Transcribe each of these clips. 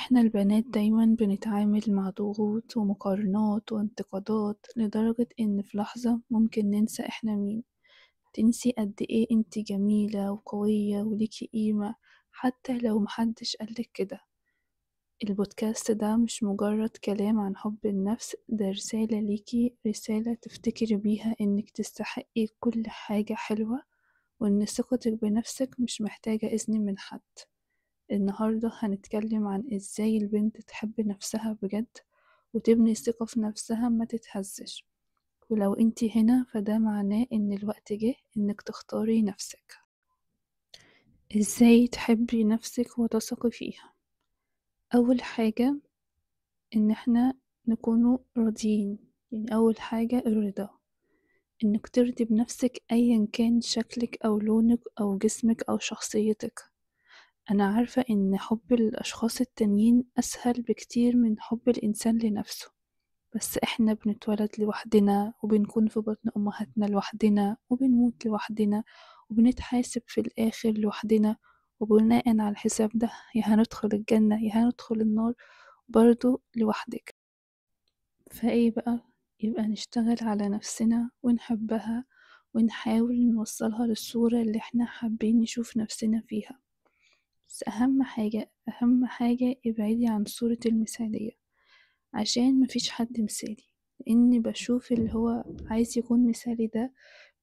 إحنا البنات دايمًا بنتعامل مع ضغوط ومقارنات وانتقادات لدرجة إن في لحظة ممكن ننسى إحنا مين، تنسي قد إيه إنتِ جميلة وقوية وليكِ قيمة حتى لو محدش قال لِك كده. البودكاست ده مش مجرد كلام عن حب النفس، ده رسالة ليكِ، رسالة تفتكري بيها إنِك تستحقي كل حاجة حلوة، وإن ثقتِك بنفسِك مش محتاجة إذن من حد. النهاردة هنتكلم عن إزاي البنت تحب نفسها بجد وتبني ثقة في نفسها ما تتهزش. ولو انتي هنا فده معناه إن الوقت جه إنك تختاري نفسك. إزاي تحبي نفسك وتثقي فيها؟ أول حاجة إن احنا نكونوا راضيين، يعني أول حاجة الرضا، إنك ترضي بنفسك أيا كان شكلك أو لونك أو جسمك أو شخصيتك. أنا عارفة إن حب الأشخاص التانيين أسهل بكتير من حب الإنسان لنفسه، بس إحنا بنتولد لوحدنا وبنكون في بطن أمهاتنا لوحدنا وبنموت لوحدنا وبنتحاسب في الآخر لوحدنا، وبناء على الحساب ده يا هندخل الجنة يا هندخل النار برضو لوحدك. فإيه بقى؟ يبقى نشتغل على نفسنا ونحبها ونحاول نوصلها للصورة اللي احنا حابين نشوف نفسنا فيها. بس أهم حاجة ابعدي عن صورة المثالية، عشان مفيش حد مثالي. لأني بشوف اللي هو عايز يكون مثالي ده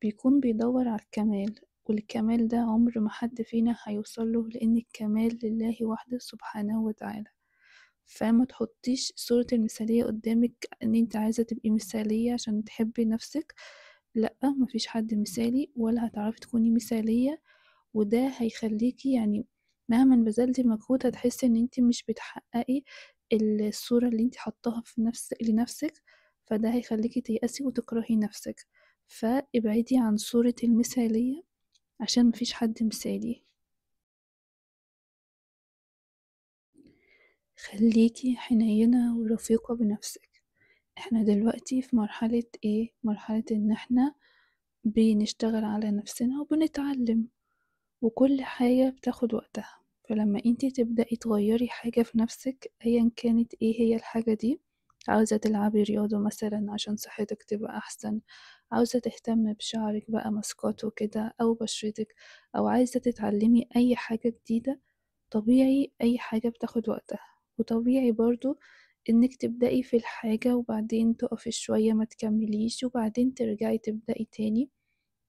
بيكون بيدور على الكمال، والكمال ده عمر ما حد فينا هيوصله، لأن الكمال لله وحده سبحانه وتعالى. فما تحطيش صورة المثالية قدامك ان انت عايزة تبقي مثالية عشان تحبي نفسك. لأ، مفيش حد مثالي ولا هتعرفي تكوني مثالية، وده هيخليكي يعني مهما بذلتي مجهود هتحسي ان انتي مش بتحققي الصورة اللي انتي حطاها في لنفسك، فده هيخليكي تيأسي وتكرهي نفسك. فابعدي عن صورة المثالية عشان مفيش حد مثالي. خليكي حنينة ورفيقة بنفسك. احنا دلوقتي في مرحلة ايه؟ مرحلة ان احنا بنشتغل على نفسنا وبنتعلم، وكل حاجة بتاخد وقتها. فلما انتي تبدأي تغيري حاجة في نفسك ايا كانت ايه هي الحاجة دي، عاوزة تلعبي رياضة مثلا عشان صحتك تبقى احسن، عاوزة تهتم بشعرك بقى ماسكات وكده او بشرتك، او عايزة تتعلمي اي حاجة جديدة، طبيعي اي حاجة بتاخد وقتها. وطبيعي برضو انك تبدأي في الحاجة وبعدين تقفي شوية ما تكمليش وبعدين ترجعي تبدأي تاني.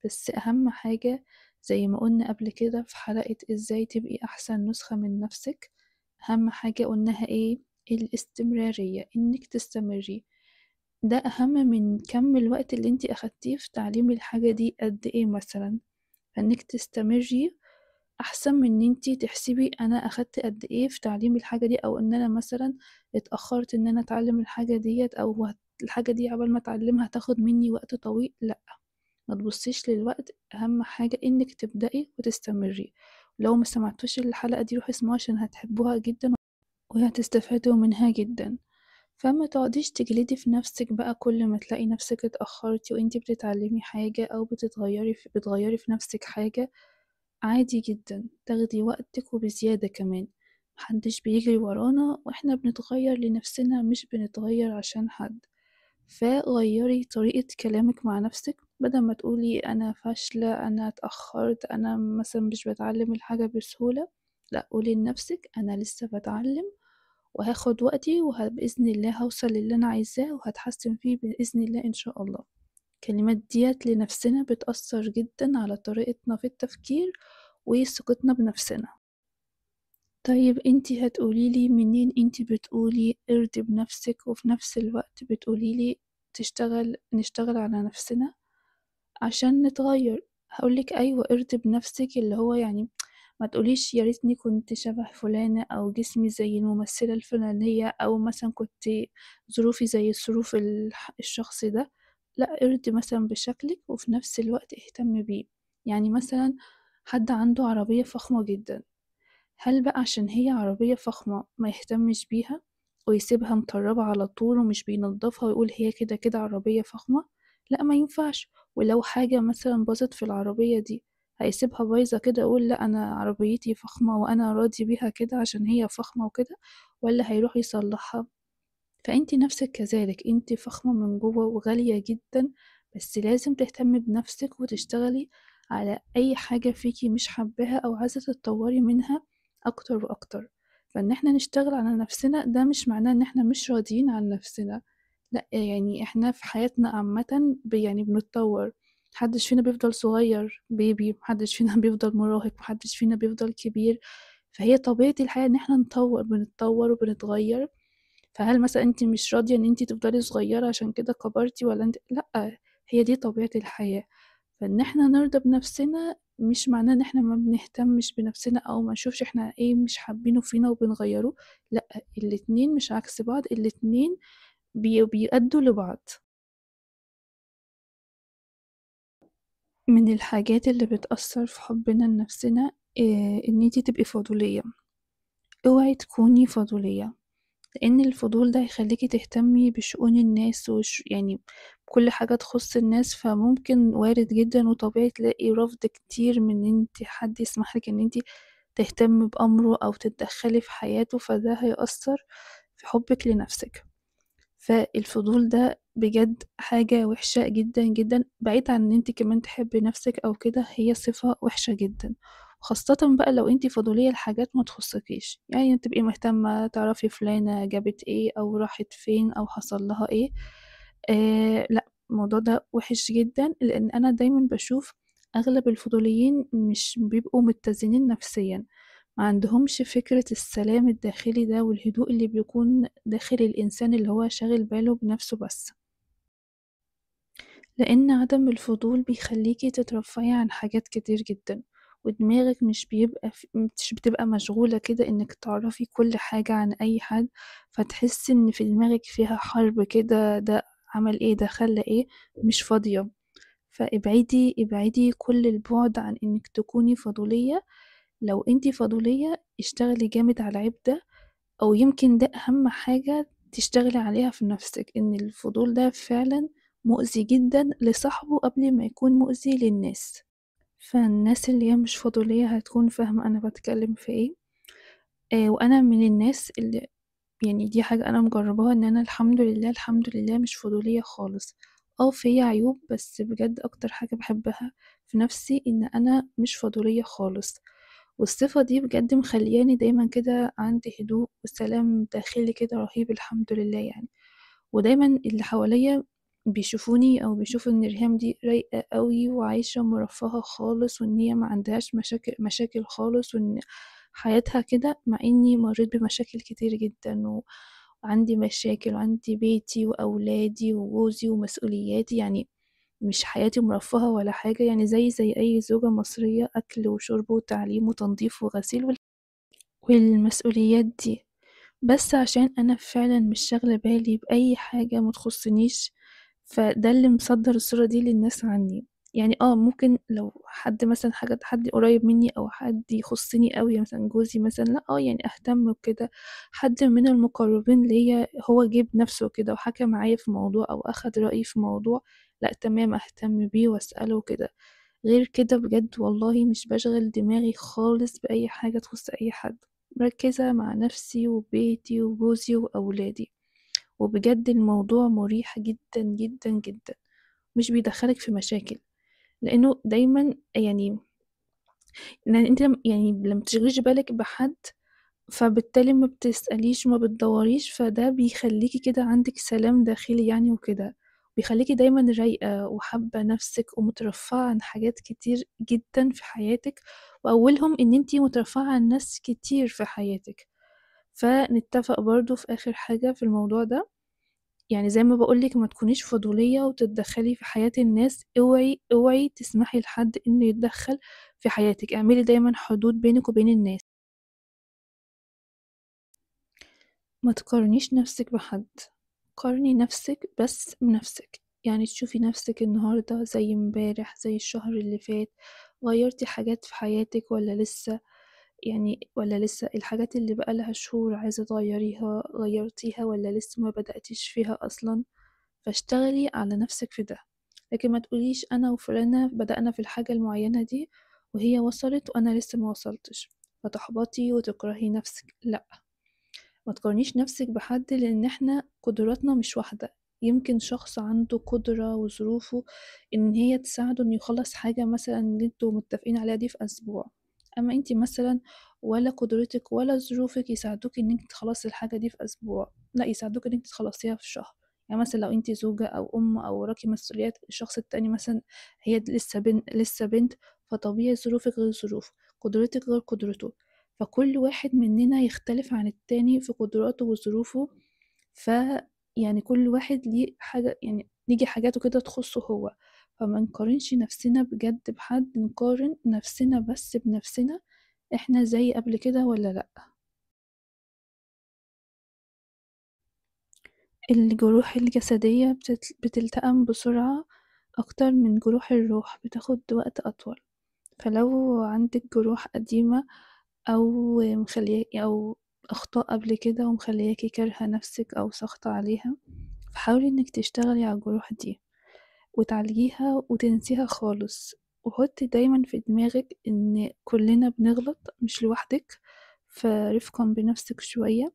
بس أهم حاجة زي ما قلنا قبل كده في حلقة ازاي تبقي أحسن نسخة من نفسك، أهم حاجة قلناها ايه؟ الاستمرارية، انك تستمري. ده أهم من كم الوقت اللي انتي أخدتيه في تعليم الحاجة دي قد ايه مثلا. فانك تستمري أحسن من ان انتي تحسبي أنا أخدت قد ايه في تعليم الحاجة دي، أو ان أنا مثلا اتأخرت ان أنا أتعلم الحاجة ديت، أو الحاجة دي عبال ما أتعلمها تاخد مني وقت طويل. لأ، ما تبصيش للوقت، اهم حاجة انك تبدأي وتستمري. لو ما سمعتوش الحلقة دي روحي اسمعوها عشان هتحبوها جدا وهتستفادوا منها جدا. فما تقعديش تجلدي في نفسك بقى كل ما تلاقي نفسك اتأخرتي وانتي بتتعلمي حاجة او بتغيري في نفسك حاجة. عادي جدا تاخدي وقتك وبزيادة كمان، محدش بيجري ورانا واحنا بنتغير لنفسنا مش بنتغير عشان حد. فغيري طريقة كلامك مع نفسك، بدل ما تقولي أنا فاشلة أنا اتأخرت أنا مثلا مش بتعلم الحاجة بسهولة، لأ، قولي لنفسك أنا لسه بتعلم وهاخد وقتي وبإذن الله هوصل للي أنا عايزاه وهتحسن فيه بإذن الله إن شاء الله. الكلمات ديت لنفسنا بتأثر جدا على طريقتنا في التفكير وثقتنا بنفسنا. طيب انتي هتقوليلي منين انتي بتقولي ارضي بنفسك وفي نفس الوقت بتقوليلي نشتغل على نفسنا عشان نتغير؟ هقولك ايوه ارضي بنفسك، اللي هو يعني ما تقوليش يا ريتني كنت شبه فلانة او جسمي زي الممثلة الفلانية او مثلا كنت ظروفي زي ظروف الشخص ده. لا، ارضي مثلا بشكلك وفي نفس الوقت اهتم بيه. يعني مثلا حد عنده عربية فخمة جدا، هل بقى عشان هي عربية فخمة ما يهتمش بيها ويسيبها مطربة على طول ومش بينضفها ويقول هي كده كده عربية فخمة؟ لا، ما ينفعش. ولو حاجة مثلا باظت في العربية دي، هيسيبها بايظة كده ويقول لأ أنا عربيتي فخمة وأنا راضي بيها كده عشان هي فخمة وكده، والّا هيروح يصلّحها؟ فأنتِ نَفْسِك كذلك، أنتِ فخمة من جوّه وغالية جدًا، بس لازم تهتمي بنَفْسِك وتشتغلي على أي حاجة فيكِ مش حاباها أو عايزة تتطوّري منها أكتر وأكتر. فإن إحنا نشتغل على نَفْسنا ده مش معناه إن إحنا مش راضيين عن نَفْسنا، لأ، يعني إحنا في حياتنا عامةً يعني بنتطوّر، ما حدّش فينا بيفضل صغير baby، ما حدّش فينا بيفضل مراهق، ما حدّش فينا بيفضل كبير، فهي طبيعة الحياة إن إحنا بنتطوّر وبنتغيّر. فهل مثلًا أنتِ مش راضية إن أنتِ تفضلي صغيّرة عشان كده كبرتِ والّا أنتِ لأ، هي دي طبيعة الحياة، فإن إحنا نرضى بنفسنا مش معناه إن إحنا ما بنهتمش بنفسنا أو ما نشوفش إحنا إيه مش حابينه فينا وبنغيّره، لأ، الاتنين مش عكس بعض، الاتنين بيأدّوا لبعض. من الحاجات اللي بتأثّر في حُبّنا لنفسنا إن أنتِ تبقي فضولية، اوعي تكوني فضولية. لإن الفضول ده هيخلّيكِ تهتمي بشؤون الناس يعني كل حاجة تخُص الناس، فممكن وارد جدًا وطبيعي تلاقي رفض كتير من إن أنتِ حد يسمح لِك إن أنتِ تهتمي بأمره أو تتدخّلي في حياته، فده هيأثّر في حُبِّك لنَفْسِك. فالفضول ده بجد حاجة وحشة جدًا، جدًا، بعيد عن إن أنتِ كمان تحبّي نَفْسِك أو كده، هي صفة وحشة جدًا، خاصةً بقى لو أنتِ فضولية لحاجات ما تخُصِّكيش، يعني تبقي مهتمة تعرفي فلانة جابت إيه أو راحت فين أو حصل لها إيه، لأ، الموضوع ده وِحِش جدًا، لإن أنا دايمًا باشوف أغلب الفضوليين مش بيبقوا متّزنين نفسيًا، ما عندهمش فكرة السلام الداخلي ده والهدوء اللي بيكون داخل الإنسان اللي هو شاغل باله بنفسه بس. لإن عدم الفضول بيخلّيكِ تترفّهي عن حاجات كتير جدًا، ودماغِك مش بتبقى مشغولة كده إنِّك تعرفي كل حاجة عن أي حد، فتحسّي إن في دماغِك فيها حرب كده، ده عمل إيه، ده خلّى إيه، مش فاضية. ابعدي كل البُعد عن إنِّك تكوني فضولية. لو أنتِ فضولية اشتغلي جامد على العيب ده، أو يمكن ده أهم حاجة تشتغلي عليها في نَفْسِك، إن الفضول ده فعلًا مؤذي جدًا لصاحبه قبل ما يكون مؤذي للناس. فالناس اللي هي مش فضولية هتكون فاهمة أنا باتكلّم في إيه. وأنا من الناس اللي يعني دي حاجة أنا مجرّباها إن أنا الحمد لله، الحمد لله مش فضولية خالص. فيّا عيوب بس بجد أكتر حاجة باحبها في نَفْسي إن أنا مش فضولية خالص، والصفة دي بجد مخلّياني دايمًا كده عندي هدوء وسلام داخلي كده رهيب الحمد لله يعني. ودايمًا اللي حواليّا بيشوفوني أو بيشوفوا إن ريهام دي رايقة أوي وعايشة مرفّهة خالص وإن هي ما عندهاش مشاكل خالص وإن حياتها كده، مع إني مرّيت بمشاكل كتير جدًا وعندي مشاكل وعندي بيتي وأولادي وجوزي ومسؤولياتي، يعني مش حياتي مرفّهة ولا حاجة، يعني زيي زي أي زوجة مصرية، أكل وشرب وتعليم وتنضيف وغسيل والمسؤوليات دي. بس عشان أنا فعلًا مش شاغلة بالي بأي حاجة ما تخصنيش، فده اللي مصدّر الصورة دي للناس عني. يعني ممكن لو حد مثلًا حد قريب مني أو حد يخصني أوي مثلًا جوزي مثلًا، لأ يعني أهتم وكده. حد من المقربين ليّا هو جه بنفسه كده وحكى معايا في موضوع أو أخد رأيي في موضوع، لأ تمام أهتم بيه وأسأله وكده. غير كده بجد والله مش باشغل دماغي خالص بأي حاجة تخص أي حد. مركّزة مع نفسي وبيتي وجوزي وأولادي، وبجد الموضوع مُريح جدًا، جدًا، جدًا، مش بيدخّلِك في مشاكل، لإنه دايمًا يعني إن أنتِ يعني لمّا تشغليش بالِك بحد، فبالتالي ما بتسأليش وما بتدوّريش، فده بيخلّيكِ كده عندِك سلام داخلي يعني وكده، بيخلّيكِ دايمًا رايقة وحابة نفسِك ومترفّهة عن حاجات كتير جدًا في حياتِك، وأولهم إن أنتِ مترفّهة عن ناس كتير في حياتِك. فنتفق برضه في آخر حاجة في الموضوع ده، يعني زي ما باقول لِك ما تكونيش فضولية وتتدخّلي في حياة الناس، اوعي، اوعي تسمحي لحد إنه يتدخّل في حياتِك، اعملي دايمًا حدود بينِك وبين الناس. ما تقارنيش نفسِك بحد، قارني نفسِك بس بنفسِك، يعني تشوفي نفسِك النهارده زي امبارح، زي الشهر اللي فات، غيّرتِ حاجات في حياتِك والّا لسه الحاجات اللي بقى لها شهور عايزة تغيّريها غيّرتيها والّا لسه ما بدأتيش فيها أصلًا؟ فاشتغلي على نفسِك في ده، لكن ما تقوليش أنا وفلانة بدأنا في الحاجة المعيّنة دي وهي وصلت وأنا لسه ما وصلتش، فتحبطي وتكرهي نفسِك، لأ. ما تقارنيش نفسِك بحد لإن إحنا قدراتنا مش واحدة، يمكن شخص عنده قدرة وظروفه إن هي تساعده إنه يخلّص حاجة مثلًا اللي أنتم متفقين عليها دي في أسبوع، أمّا أنتِ مثلًا ولا قدرتِك ولا ظروفِك يساعدوكِ إن أنتِ تخلّصي الحاجة دي في أسبوع، لأ يساعدوكِ إن أنتِ تخلّصيها في شهر، يعني مثلًا لو أنتِ زوجة أو أم أو وراكِ مسؤوليات، الشخص التاني مثلًا هي لسه بنت، فطبيعي ظروفِك غير ظروفه، قدرتِك غير قدرته. فكل واحد مننا يختلف عن التاني في قدراته وظروفه، فيعني كل واحد ليه حاجة يعني ليه حاجاته كده تخصه هو، فما نقارنش نفسنا بجد بحد، نقارن نفسنا بس بنفسنا، إحنا زي قبل كده والّا لأ. الجروح الجسدية بتلتئم بسرعة أكتر من جروح الروح، بتاخد وقت أطول. فلو عندِك جروح قديمة أو أخطاء قبل كده ومخلّياكِ كارهة نفسِك أو ساخطة عليها، فحاولي إنِّك تشتغلي على الجروح دي وتعالجيها وتنسيها خالص، وحُطّي دايمًا في دماغِك إن كُلّنا بنغلط مش لوحدِك، فرفقًا بنفسِك شوية،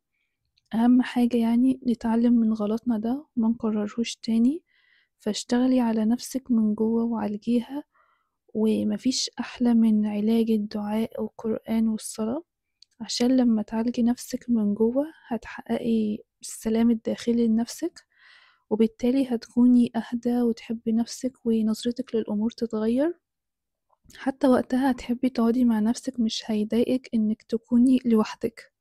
أهم حاجة يعني نتعلم من غلطنا ده وما نكررهوش تاني، فاشتغلي على نفسِك من جوّه وعالجيها. وما فيش أحلى من علاج الدعاء والقرآن والصلاة، عشان لمّا تعالجي نفسِك من جوّه هتحققي السلام الداخلي لنفسِك، وبالتالي هتكوني أهدى وتحبي نفسِك ونظرتِك للأمور تتغيّر، حتى وقتها هتحبي تقعدي مع نفسِك مش هيضايقِك إنِّك تكوني لوحدِك.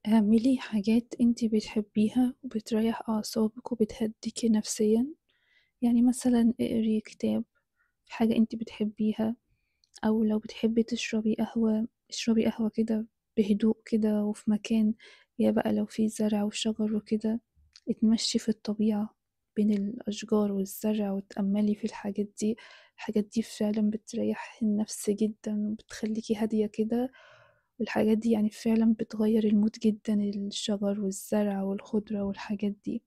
اعملي حاجات أنتِ بتحبيها وبتريّح أعصابِك وبتهدّيكِ نفسيًا، يعني مثلًا اقري كتاب، حاجة أنتِ بتحبيها. أو لو بتحبي تشربي قهوة، اشربي قهوة كده بهدوء كده وفي مكان يا بقى لو في زرع وشجر وكده، اتمشي في الطبيعة بين الأشجار والزرع وتأملي في الحاجات دي، الحاجات دي فعلًا بتريح النفس جدًا وبتخليكِ هادية كده، والحاجات دي يعني فعلًا بتغير المود جدًا، الشجر والزرع والخضرة والحاجات دي،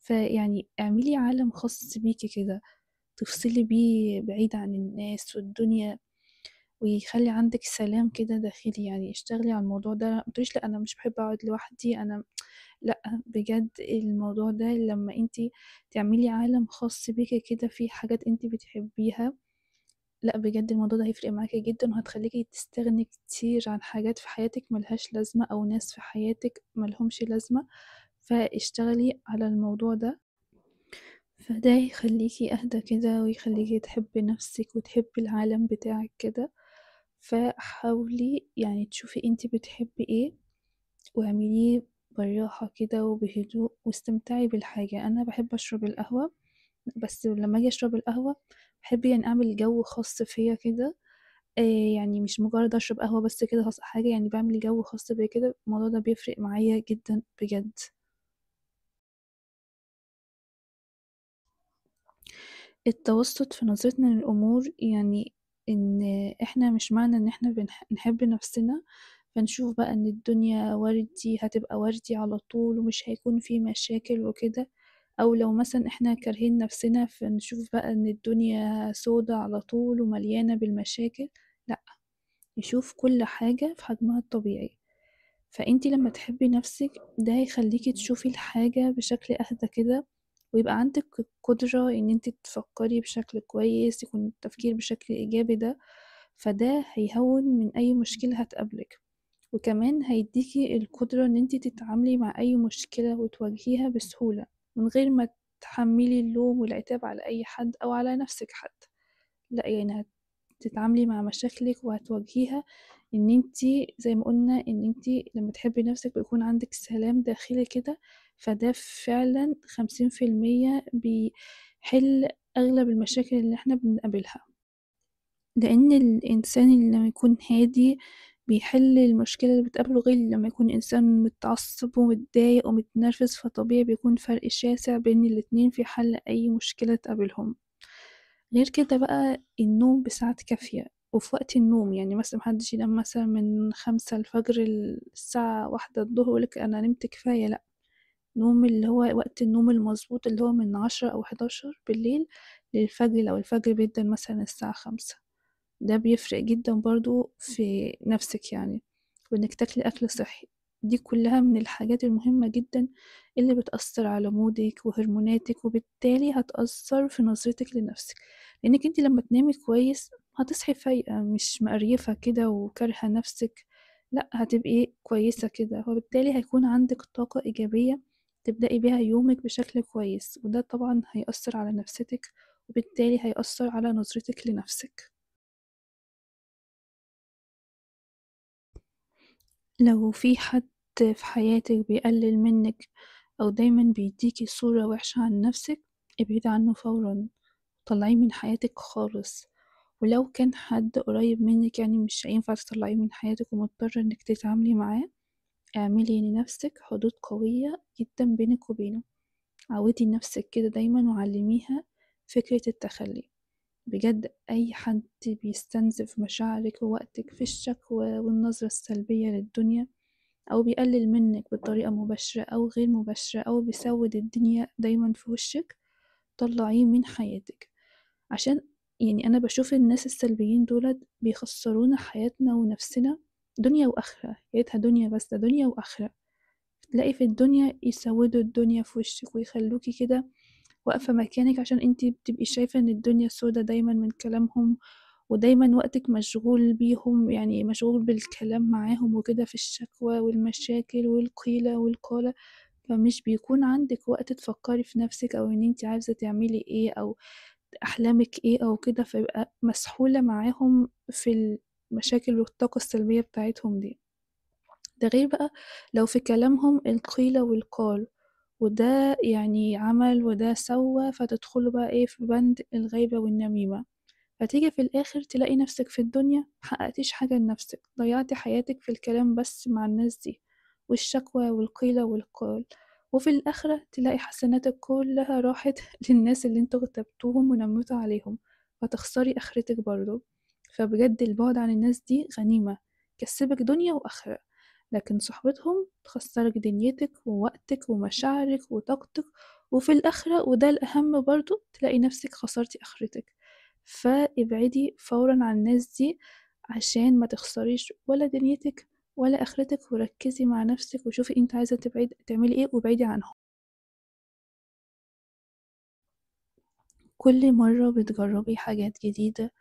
فيعني اعملي عالم خاص بيكِ كده، تفصلي بيه بعيد عن الناس والدنيا. ويخلّي عندِك سلام كده داخلي، يعني اشتغلي على الموضوع ده، ما تقوليش لأ أنا مش باحب أقعد لوحدي أنا لأ، بجد الموضوع ده لمّا أنتِ تعملي عالم خاص بيكِ كده فيه حاجات أنتِ بتحبيها، لأ بجد الموضوع ده هيفرق معاكِ جدًا وهتخلّيكِ تستغني كتير عن حاجات في حياتِك ما لهاش لازمة أو ناس في حياتِك ما لهمش لازمة، فاشتغلي على الموضوع ده. فده هيخلّيكِ أهدى كده ويخلّيكِ تحبّي نَفْسِك وتحبّي العالم بتاعِك كده، فحاولي يعني تشوفي أنتِ بتحبّي إيه واعمليه بالراحة كده وبهدوء واستمتعي بالحاجة. أنا باحب أشرب القهوة، بس لمّا آجي أشرب القهوة باحب يعني أعمل جو خاص فيّا كده، يعني مش مجرّد أشرب قهوة بس كده حاجة يعني باعمل جو خاص بيّا كده، الموضوع ده بيفرق معايا جدًا بجد. التوسط في نظرتنا للأمور يعني إن إحنا مش معنى إن إحنا نحب نفسنا فنشوف بقى إن الدنيا وردي هتبقى وردي على طول ومش هيكون في مشاكل وكده، أو لو مثلًا إحنا كارهين نفسنا فنشوف بقى إن الدنيا سودا على طول ومليانة بالمشاكل، لأ، نشوف كل حاجة في حجمها الطبيعي. فأنتِ لمّا تحبّي نَفْسِك ده هيخلّيكِ تشوفي الحاجة بشكل أهدى كده، ويبقى عندِك القدرة إن أنتِ تفكّري بشكل كويس، يكون التفكير بشكل إيجابي ده، فده هيهوّن من أي مشكلة هتقابلِك، وكمان هيدّيكِ القدرة إن أنتِ تتعاملي مع أي مشكلة وتواجهيها بسهولة، من غير ما تحمّلي اللوم والعتاب على أي حد أو على نَفْسِك حتى، لأ يعني هتتعاملي مع مشاكلِك وهتواجهيها إن أنتِ زي ما قُلنا إن أنتِ لمّا تحبّي نَفْسِك بيكون عندِك سلام داخلي كده، فده فعلًا 50% بيحِل أغلب المشاكل اللي إحنا بنقابلها، لإن الإنسان اللي لمّا يكون هادي بيحِل المشكلة اللي بتقابله غير لمّا يكون إنسان متعصّب ومتضايق ومتنرفز، فطبيعي بيكون فرق شاسع بين الاتنين في حَل أي مشكلة تقابلهم. غير كده بقى النوم بساعات كافية، وفي وقت النوم، يعني مثلًا ما حدش ينام مثلًا من 5:00 الساعة 13:00 ويقول لِك أنا نمت كفاية لأ، نوم اللي هو وقت النوم المضبوط اللي هو من 10 أو 11 بالليل للفجر، لو الفجر بيبدأ مثلًا الساعة 5. ده بيفرق جدًا برضه في نَفْسِك يعني، وإنِّك تاكلي أكل صحّي. دي كلّها من الحاجات المهمة جدًا اللي بتأثّر على مودِك وهرموناتِك، وبالتالي هتأثّر في نظرتِك لنَفْسِك، لإنِّك أنتِ لمّا تنامي كويس هتصحي فايقة مش مقريفة كده وكارهة نَفْسِك، لأ هتبقي كويسة كده، وبالتالي هيكون عندِك طاقة إيجابية تبدئي بيها يومِك بشكل كويس، وده طبعًا هيأثّر على نفسيتِك، وبالتالي هيأثّر على نظرتِك لنَفْسِك. لو في حد في حياتِك بيقلل منِّك أو دايمًا بيديكِ صورة وحشة عن نفسِك، ابعدي عنه فورًا، طلّعيه من حياتِك خالص، ولو كان حد قريب منِّك يعني مش هينفع تطلّعيه من حياتِك ومضطرة إنِّك تتعاملي معاه، اعملي لنفسِك حدود قوية جدًا بينِك وبينه، عوّدي نفسِك كده دايمًا وعلّميها فكرة التخلّي. بجد أي حد بيستنزف مشاعرِك ووقتِك في الشكوى والنظرة السلبية للدنيا أو بيقلل منِّك بطريقة مباشرة أو غير مباشرة أو بيسوّد الدنيا دايمًا في وشِّك، طلّعيه من حياتِك، عشان يعني أنا باشوف الناس السلبيين دُولة بيخسّرونا حياتنا ونَفْسنا دنيا وآخرة، يا ريتها دنيا بس، ده دنيا وآخرة، تلاقي في الدنيا يسوّدوا الدنيا في وشِّك ويخلّوكِ كده واقفة مكانِك عشان أنتِ بتبقي شايفة إن الدنيا سودا دايمًا من كلامهم، ودايمًا وقتِك مشغول بيهم، يعني مشغول بالكلام معاهم وكده في الشكوى والمشاكل والقيلة والقالة، فمش بيكون عندِك وقت تفكّري في نَفْسِك أو إن أنتِ عايزة تعملي إيه أو أحلامِك إيه أو كده، فيبقى مسحولة معاهم في المشاكل والطاقة السلبية بتاعتهم دي. ده غير بقى لو في كلامهم القيل والقال، وده يعني عمل وده سوّى، فتدخلوا بقى إيه في بند الغيبة والنميمة. فتيجي في الآخر تلاقي نفسِك في الدنيا محققتيش حاجة لنفسِك، ضيّعتِ حياتِك في الكلام بس مع الناس دي، والشكوى والقيل والقال، وفي الآخرة تلاقي حسناتِك كلّها راحت للناس اللي أنتم اغتبتوهم ونمّيتوا عليهم، فتخسري آخرتِك برضه. فبجد البُعد عن الناس دي غنيمة، تكسّبِك دنيا وآخرة، لكن صُحبتهم تخسّرِك دنيتِك ووقتِك ومشاعرِك وطاقتِك، وفي الآخرة وده الأهم برضه تلاقي نفسِك خسرتِ آخرتِك. فابعدي فورًا عن الناس دي عشان ما تخسريش ولا دنيتِك ولا آخرتِك، وركّزي مع نفسِك وشوفي أنتِ عايزة تعملي إيه وابعدي عنهم. كل مرّة بتجرّبي حاجات جديدة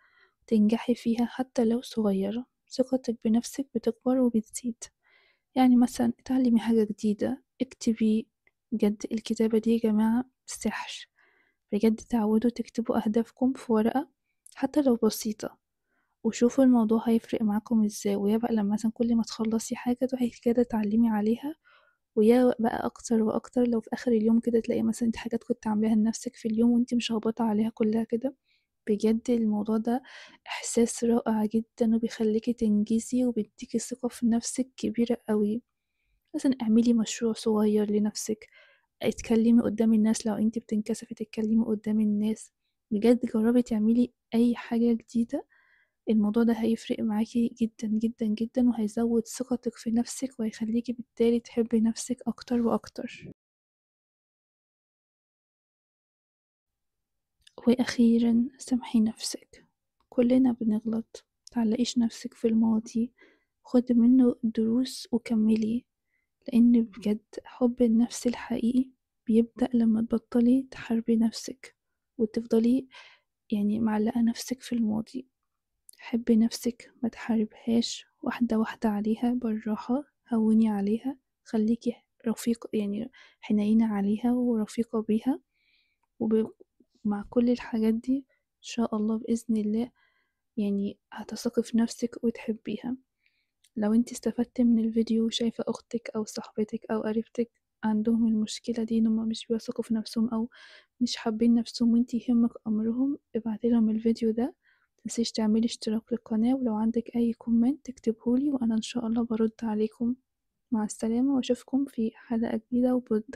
تنجحي فيها حتى لو صغيّرة، ثقتِك بنفسِك بتكبر وبتزيد. يعني مثلًا اتعلّمي حاجة جديدة، اكتبي، بجد الكتابة دي يا جماعة سحر، بجد اتعوّدوا تكتبوا أهدافكم في ورقة حتى لو بسيطة. وشوفوا الموضوع هيفرق معاكم إزاي، ويا بقى لمّا مثلًا كل ما تخلّصي حاجة تروحي كده تعلّمي عليها، ويا بقى أكتر وأكتر لو في آخر اليوم كده تلاقي مثلًا أنتِ حاجات كنتِ عاملاها لنفسِك في اليوم وأنتِ مشخبطة عليها كلّها كده، بجد الموضوع ده إحساس رائع جدًا وبيخلّيكِ تنجزي وبيدّيكِ ثقة في نفسِك كبيرة أوي. مثلًا اعملي مشروع صغير لنفسِك، اتكلّمي قدّام الناس لو أنتِ بتنكسفي تتكلّمي قدّام الناس، بجد جرّبي تعملي أي حاجة جديدة الموضوع ده هيفرق معاكِ جدًا، جدًا، جدًا، وهيزوّد ثقتِك في نفسِك، وهيخلّيكِ بالتالي تحبّي نفسِك أكتر وأكتر. وأخيرًا سامحي نفسِك، كلنا بنغلط، متعلّقيش نفسِك في الماضي، خُدي منّه دروس وكمّلي، لإن بجد حُب النفس الحقيقي بيبدأ لمّا تبطّلي تحاربي نفسِك، وتفضلي يعني معلّقة نفسِك في الماضي. حبي نفسِك ما تحاربيهاش واحدة واحدة عليها بالراحة، هوّني عليها، خلّيكِ يعني حنيّنة عليها ورفيقة بيها، مع كل الحاجات دي إن شاء الله بإذن الله يعني هتثقي في نفسِك وتحبيها. لو أنتِ استفدتِ من الفيديو وشايفة أختِك أو صاحبتِك أو قريبتِك عندهم المشكلة دي إن هُم مش بيثقوا في نفسهم أو مش حابين نفسهم وأنتِ يهمِّك أمرهم، ابعتي لهم الفيديو ده، متنسيش تعملي اشتراك للقناة، ولو عندِك أي comment اكتبيه لي وأنا إن شاء الله بارُد عليكم. مع السلامة وأشوفكم في حلقة جديدة